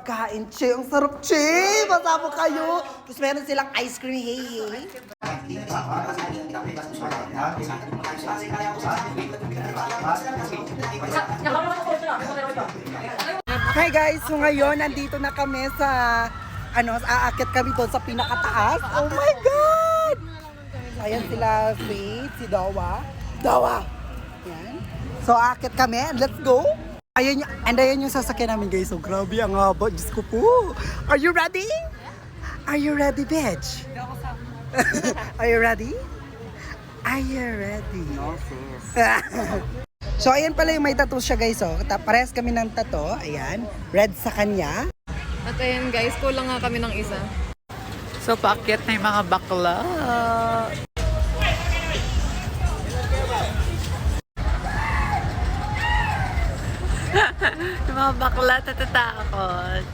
pagkain, che. Ang sarap, che. Masama kayo. Tapos meron silang ice cream, hey. Hi guys, so ngayon nandito na kami sa aakyat kami doon sa pinakataas. Oh my God! Ayan sila, Faith, si Dawa. Dawa! Ayan. So aakyat kami and let's go! Ayan yung sasakyan namin guys. So grabe ang haba. Diyos ko po. Are you ready? Are you ready, bitch? Are you ready? Are you ready? No, sis. So ayan pala yung may tattoo siya guys. Oh. Parehas kami ng tattoo. Ayan. Red sa kanya. At ayan guys, kulang nga kami ng isa. So, paakyat na yung mga bakla. Yung mga bakla, natatakot.